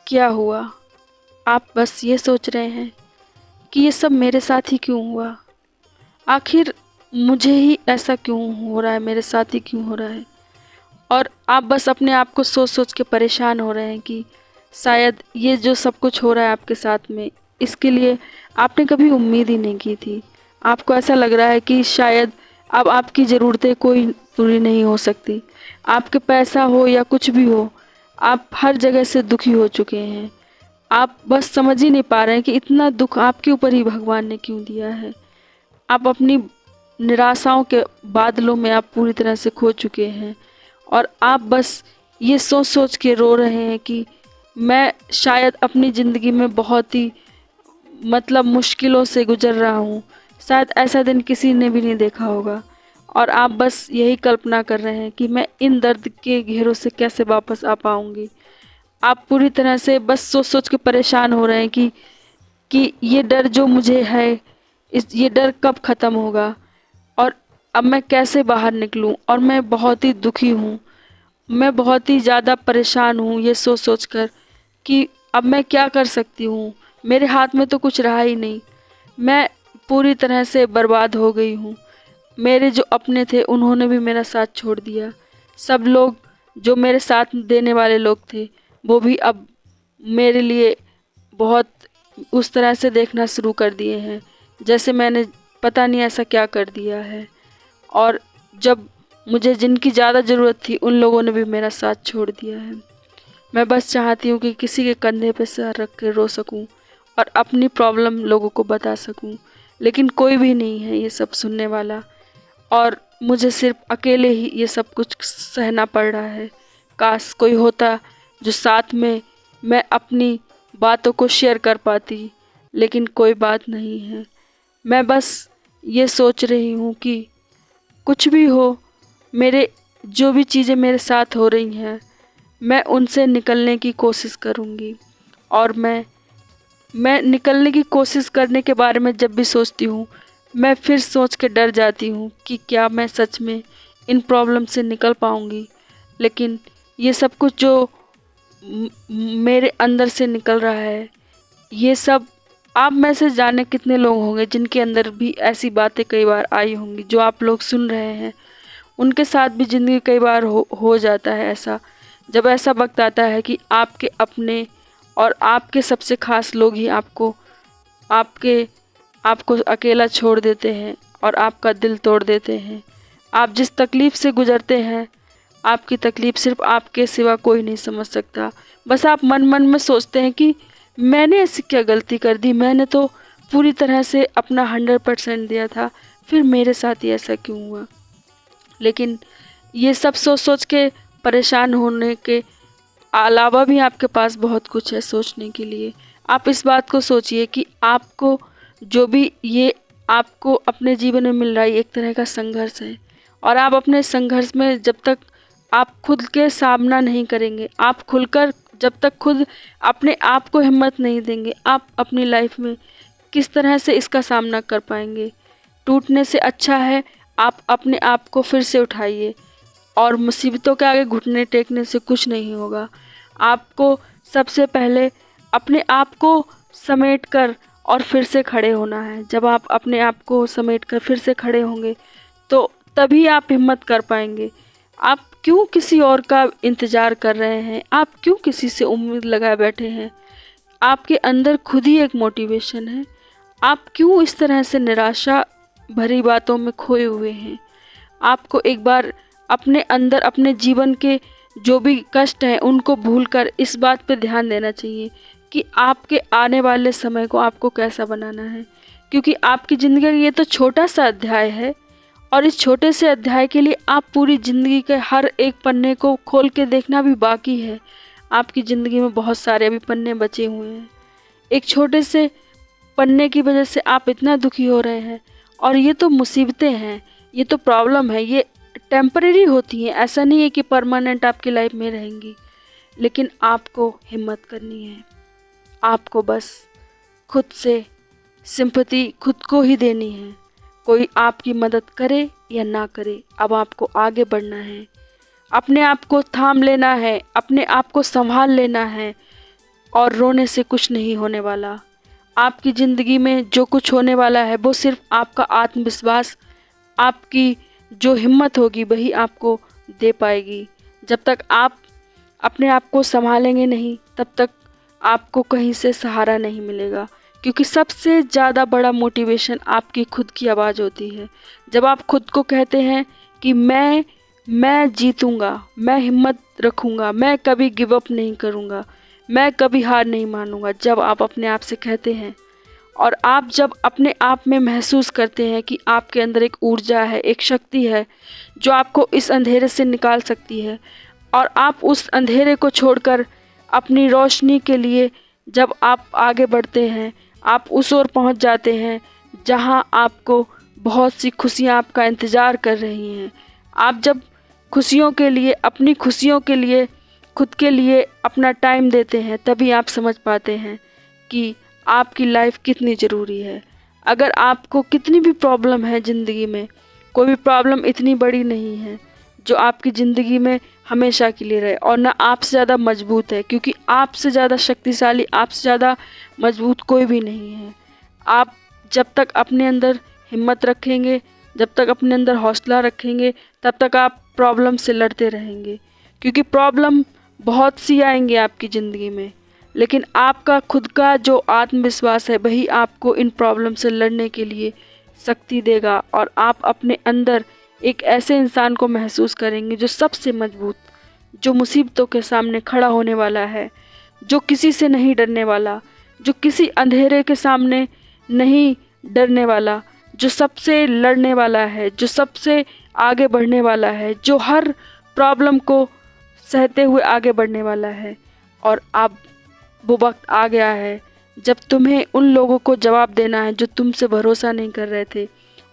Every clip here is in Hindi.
क्या हुआ? आप बस ये सोच रहे हैं कि ये सब मेरे साथ ही क्यों हुआ? आखिर मुझे ही ऐसा क्यों हो रहा है, मेरे साथ ही क्यों हो रहा है? और आप बस अपने आप को सोच सोच के परेशान हो रहे हैं कि शायद ये जो सब कुछ हो रहा है आपके साथ में, इसके लिए आपने कभी उम्मीद ही नहीं की थी। आपको ऐसा लग रहा है कि शायद अब आपकी ज़रूरतें कोई पूरी नहीं हो सकती। आपके पैसा हो या कुछ भी हो, आप हर जगह से दुखी हो चुके हैं। आप बस समझ ही नहीं पा रहे हैं कि इतना दुख आपके ऊपर ही भगवान ने क्यों दिया है। आप अपनी निराशाओं के बादलों में आप पूरी तरह से खो चुके हैं और आप बस ये सोच सोच के रो रहे हैं कि मैं शायद अपनी ज़िंदगी में बहुत ही मुश्किलों से गुजर रहा हूँ। शायद ऐसा दिन किसी ने भी नहीं देखा होगा और आप बस यही कल्पना कर रहे हैं कि मैं इन दर्द के घेरों से कैसे वापस आ पाऊँगी। आप पूरी तरह से बस सोच सोच के परेशान हो रहे हैं कि ये डर जो मुझे है, ये डर कब ख़त्म होगा और अब मैं कैसे बाहर निकलूं। और मैं बहुत ही दुखी हूँ, मैं बहुत ही ज़्यादा परेशान हूँ ये सोच सोच कर कि अब मैं क्या कर सकती हूँ। मेरे हाथ में तो कुछ रहा ही नहीं, मैं पूरी तरह से बर्बाद हो गई हूँ। मेरे जो अपने थे उन्होंने भी मेरा साथ छोड़ दिया। सब लोग जो मेरे साथ देने वाले लोग थे वो भी अब मेरे लिए बहुत उस तरह से देखना शुरू कर दिए हैं जैसे मैंने पता नहीं ऐसा क्या कर दिया है। और जब मुझे जिनकी ज़्यादा ज़रूरत थी उन लोगों ने भी मेरा साथ छोड़ दिया है। मैं बस चाहती हूँ कि किसी के कंधे पे सर रख के रो सकूँ और अपनी प्रॉब्लम लोगों को बता सकूँ, लेकिन कोई भी नहीं है ये सब सुनने वाला और मुझे सिर्फ अकेले ही ये सब कुछ सहना पड़ रहा है। काश कोई होता जो साथ में मैं अपनी बातों को शेयर कर पाती, लेकिन कोई बात नहीं है। मैं बस ये सोच रही हूँ कि कुछ भी हो, मेरे जो भी चीज़ें मेरे साथ हो रही हैं मैं उनसे निकलने की कोशिश करूँगी। और मैं निकलने की कोशिश करने के बारे में जब भी सोचती हूँ मैं फिर सोच के डर जाती हूँ कि क्या मैं सच में इन प्रॉब्लम से निकल पाऊँगी। लेकिन ये सब कुछ जो मेरे अंदर से निकल रहा है, ये सब आप में से जाने कितने लोग होंगे जिनके अंदर भी ऐसी बातें कई बार आई होंगी जो आप लोग सुन रहे हैं। उनके साथ भी ज़िंदगी कई बार हो जाता है ऐसा, जब ऐसा वक्त आता है कि आपके अपने और आपके सबसे ख़ास लोग ही आपके आपको अकेला छोड़ देते हैं और आपका दिल तोड़ देते हैं। आप जिस तकलीफ़ से गुज़रते हैं, आपकी तकलीफ़ सिर्फ़ आपके सिवा कोई नहीं समझ सकता। बस आप मन मन में सोचते हैं कि मैंने ऐसी क्या गलती कर दी, मैंने तो पूरी तरह से अपना 100% दिया था, फिर मेरे साथ ही ऐसा क्यों हुआ। लेकिन ये सब सोच सोच के परेशान होने के अलावा भी आपके पास बहुत कुछ है सोचने के लिए। आप इस बात को सोचिए कि आपको जो भी ये आपको अपने जीवन में मिल रहा है एक तरह का संघर्ष है और आप अपने संघर्ष में जब तक आप खुद के सामना नहीं करेंगे, आप खुलकर जब तक खुद अपने आप को हिम्मत नहीं देंगे, आप अपनी लाइफ में किस तरह से इसका सामना कर पाएंगे। टूटने से अच्छा है आप अपने आप को फिर से उठाइए और मुसीबतों के आगे घुटने टेकने से कुछ नहीं होगा। आपको सबसे पहले अपने आप को समेट कर और फिर से खड़े होना है। जब आप अपने आप को समेट कर फिर से खड़े होंगे तो तभी आप हिम्मत कर पाएंगे। आप क्यों किसी और का इंतज़ार कर रहे हैं? आप क्यों किसी से उम्मीद लगाए बैठे हैं? आपके अंदर खुद ही एक मोटिवेशन है। आप क्यों इस तरह से निराशा भरी बातों में खोए हुए हैं? आपको एक बार अपने अंदर अपने जीवन के जो भी कष्ट हैं उनको भूलकर इस बात पे ध्यान देना चाहिए कि आपके आने वाले समय को आपको कैसा बनाना है। क्योंकि आपकी ज़िंदगी का ये तो छोटा सा अध्याय है और इस छोटे से अध्याय के लिए आप पूरी ज़िंदगी के हर एक पन्ने को खोल के देखना भी बाकी है। आपकी ज़िंदगी में बहुत सारे अभी पन्ने बचे हुए हैं। एक छोटे से पन्ने की वजह से आप इतना दुखी हो रहे हैं और ये तो मुसीबतें हैं, ये तो प्रॉब्लम है, ये टेम्परेरी होती हैं, ऐसा नहीं है कि परमानेंट आपकी लाइफ में रहेंगी। लेकिन आपको हिम्मत करनी है। आपको बस खुद से सिंपैथी खुद को ही देनी है। कोई आपकी मदद करे या ना करे, अब आपको आगे बढ़ना है। अपने आप को थाम लेना है, अपने आप को संभाल लेना है। और रोने से कुछ नहीं होने वाला। आपकी ज़िंदगी में जो कुछ होने वाला है वो सिर्फ आपका आत्मविश्वास, आपकी जो हिम्मत होगी वही आपको दे पाएगी। जब तक आप अपने आप को संभालेंगे नहीं तब तक आपको कहीं से सहारा नहीं मिलेगा, क्योंकि सबसे ज़्यादा बड़ा मोटिवेशन आपकी खुद की आवाज़ होती है। जब आप खुद को कहते हैं कि मैं जीतूँगा, मैं हिम्मत रखूँगा, मैं कभी गिव अप नहीं करूँगा, मैं कभी हार नहीं मानूँगा, जब आप अपने आप से कहते हैं और आप जब अपने आप में महसूस करते हैं कि आपके अंदर एक ऊर्जा है, एक शक्ति है जो आपको इस अंधेरे से निकाल सकती है, और आप उस अंधेरे को छोड़कर अपनी रोशनी के लिए जब आप आगे बढ़ते हैं, आप उस ओर पहुंच जाते हैं जहां आपको बहुत सी खुशियां आपका इंतज़ार कर रही हैं। आप जब खुशियों के लिए, अपनी खुशियों के लिए, खुद के लिए अपना टाइम देते हैं, तभी आप समझ पाते हैं कि आपकी लाइफ कितनी ज़रूरी है। अगर आपको कितनी भी प्रॉब्लम है ज़िंदगी में, कोई भी प्रॉब्लम इतनी बड़ी नहीं है जो आपकी ज़िंदगी में हमेशा के लिए रहे और ना आपसे ज़्यादा मजबूत है, क्योंकि आपसे ज़्यादा शक्तिशाली, आपसे ज़्यादा मजबूत कोई भी नहीं है। आप जब तक अपने अंदर हिम्मत रखेंगे, जब तक अपने अंदर हौसला रखेंगे, तब तक आप प्रॉब्लम से लड़ते रहेंगे, क्योंकि प्रॉब्लम बहुत सी आएंगी आपकी ज़िंदगी में, लेकिन आपका खुद का जो आत्मविश्वास है वही आपको इन प्रॉब्लम से लड़ने के लिए शक्ति देगा, और आप अपने अंदर एक ऐसे इंसान को महसूस करेंगे जो सबसे मजबूत, जो मुसीबतों के सामने खड़ा होने वाला है, जो किसी से नहीं डरने वाला, जो किसी अंधेरे के सामने नहीं डरने वाला, जो सबसे लड़ने वाला है, जो सबसे आगे बढ़ने वाला है, जो हर प्रॉब्लम को सहते हुए आगे बढ़ने वाला है। और अब वो वक्त आ गया है जब तुम्हें उन लोगों को जवाब देना है जो तुमसे भरोसा नहीं कर रहे थे।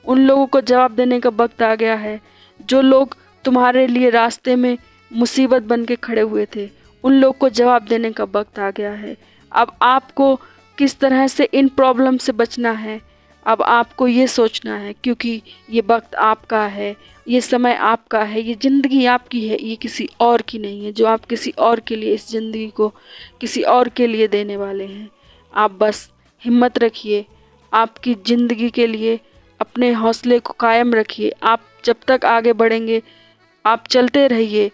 उन लोगों को जवाब देने का वक्त आ गया है जो लोग तुम्हारे लिए रास्ते में मुसीबत बन के खड़े हुए थे। उन लोग को जवाब देने का वक्त आ गया है। अब आपको किस तरह से इन प्रॉब्लम से बचना है, अब आपको ये सोचना है, क्योंकि ये वक्त आपका है, ये समय आपका है, ये ज़िंदगी आपकी है, ये किसी और की नहीं है जो आप किसी और के लिए इस ज़िंदगी को किसी और के लिए देने वाले हैं। आप बस हिम्मत रखिए, आपकी ज़िंदगी के लिए अपने हौसले को कायम रखिए। आप जब तक आगे बढ़ेंगे, आप चलते रहिए।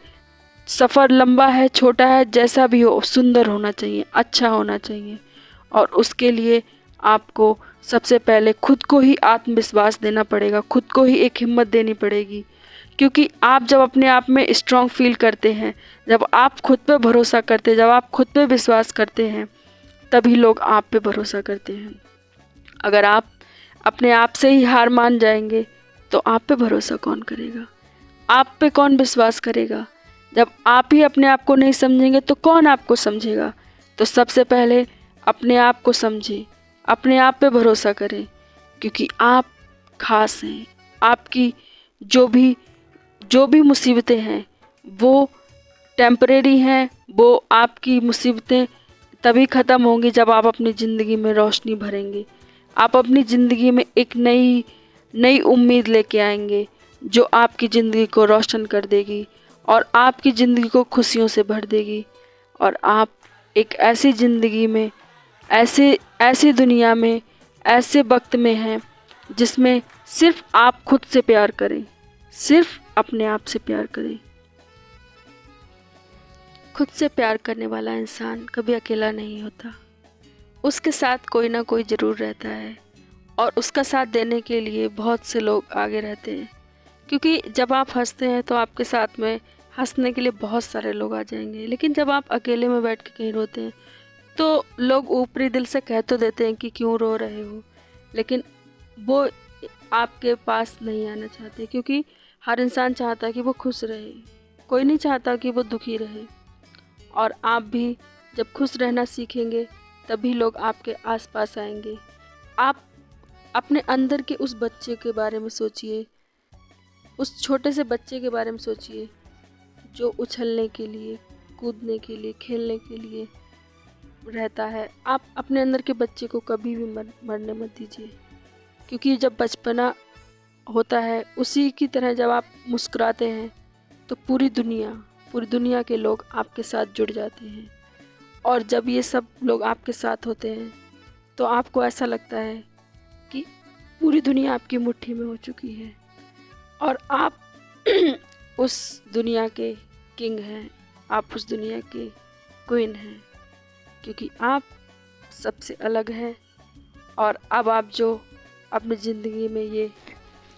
सफ़र लंबा है, छोटा है, जैसा भी हो, सुंदर होना चाहिए, अच्छा होना चाहिए, और उसके लिए आपको सबसे पहले खुद को ही आत्मविश्वास देना पड़ेगा, खुद को ही एक हिम्मत देनी पड़ेगी। क्योंकि आप जब अपने आप में स्ट्रांग फील करते हैं, जब आप खुद पे भरोसा करते हैं, जब आप खुद पे विश्वास करते हैं, तभी लोग आप पे भरोसा करते हैं। अगर आप अपने आप से ही हार मान जाएंगे तो आप पे भरोसा कौन करेगा, आप पे कौन विश्वास करेगा? जब आप ही अपने आप को नहीं समझेंगे तो कौन आपको समझेगा? तो सबसे पहले अपने आप को समझें, अपने आप पे भरोसा करें, क्योंकि आप खास हैं। आपकी जो भी मुसीबतें हैं वो टेम्परेरी हैं। वो आपकी मुसीबतें तभी ख़त्म होंगी जब आप अपनी ज़िंदगी में रोशनी भरेंगे। आप अपनी ज़िंदगी में एक नई उम्मीद लेके आएंगे जो आपकी ज़िंदगी को रोशन कर देगी और आपकी ज़िंदगी को खुशियों से भर देगी। और आप एक ऐसी ज़िंदगी में, ऐसी दुनिया में, ऐसे वक्त में हैं जिसमें सिर्फ आप खुद से प्यार करें, सिर्फ अपने आप से प्यार करें। खुद से प्यार करने वाला इंसान कभी अकेला नहीं होता, उसके साथ कोई ना कोई ज़रूर रहता है, और उसका साथ देने के लिए बहुत से लोग आगे रहते हैं। क्योंकि जब आप हंसते हैं तो आपके साथ में हंसने के लिए बहुत सारे लोग आ जाएंगे, लेकिन जब आप अकेले में बैठ के कहीं रोते हैं तो लोग ऊपरी दिल से कह तो देते हैं कि क्यों रो रहे हो, लेकिन वो आपके पास नहीं आना चाहते, क्योंकि हर इंसान चाहता है कि वो खुश रहे, कोई नहीं चाहता कि वो दुखी रहे। और आप भी जब खुश रहना सीखेंगे तभी लोग आपके आसपास आएंगे। आप अपने अंदर के उस बच्चे के बारे में सोचिए, उस छोटे से बच्चे के बारे में सोचिए जो उछलने के लिए, कूदने के लिए, खेलने के लिए रहता है। आप अपने अंदर के बच्चे को कभी भी मरने मत दीजिए, क्योंकि जब बचपना होता है उसी की तरह जब आप मुस्कुराते हैं तो पूरी दुनिया के लोग आपके साथ जुड़ जाते हैं। और जब ये सब लोग आपके साथ होते हैं तो आपको ऐसा लगता है कि पूरी दुनिया आपकी मुट्ठी में हो चुकी है और आप उस दुनिया के किंग हैं, आप उस दुनिया के क्वीन हैं, क्योंकि आप सबसे अलग हैं। और अब आप जो अपनी ज़िंदगी में ये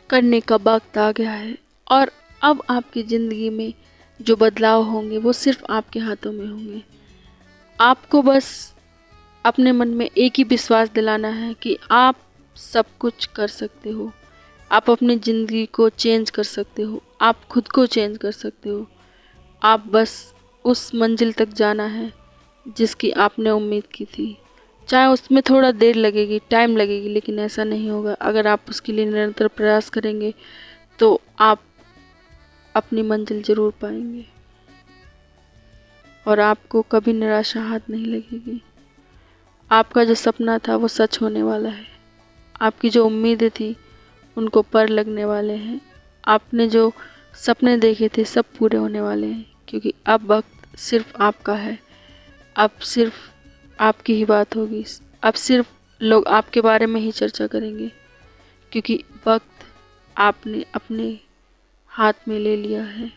करने का वक्त आ गया है, और अब आपकी ज़िंदगी में जो बदलाव होंगे वो सिर्फ आपके हाथों में होंगे। आपको बस अपने मन में एक ही विश्वास दिलाना है कि आप सब कुछ कर सकते हो, आप अपनी ज़िंदगी को चेंज कर सकते हो, आप खुद को चेंज कर सकते हो। आप बस उस मंजिल तक जाना है जिसकी आपने उम्मीद की थी। चाहे उसमें थोड़ा देर लगेगी, टाइम लगेगी, लेकिन ऐसा नहीं होगा। अगर आप उसके लिए निरंतर प्रयास करेंगे तो आप अपनी मंजिल ज़रूर पाएंगे और आपको कभी निराशा हाथ नहीं लगेगी। आपका जो सपना था वो सच होने वाला है। आपकी जो उम्मीदें थी उनको पर लगने वाले हैं। आपने जो सपने देखे थे सब पूरे होने वाले हैं, क्योंकि अब वक्त सिर्फ आपका है। अब सिर्फ आपकी ही बात होगी। अब सिर्फ लोग आपके बारे में ही चर्चा करेंगे, क्योंकि वक्त आपने अपने हाथ में ले लिया है।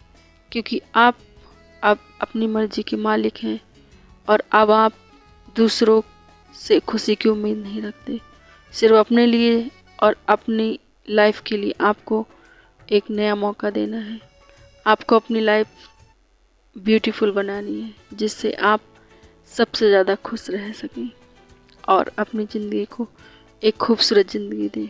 क्योंकि आप अब अपनी मर्जी के मालिक हैं और अब आप दूसरों से खुशी की उम्मीद नहीं रखते। सिर्फ अपने लिए और अपनी लाइफ के लिए आपको एक नया मौका देना है। आपको अपनी लाइफ ब्यूटीफुल बनानी है, जिससे आप सबसे ज़्यादा खुश रह सकें और अपनी ज़िंदगी को एक खूबसूरत ज़िंदगी दें।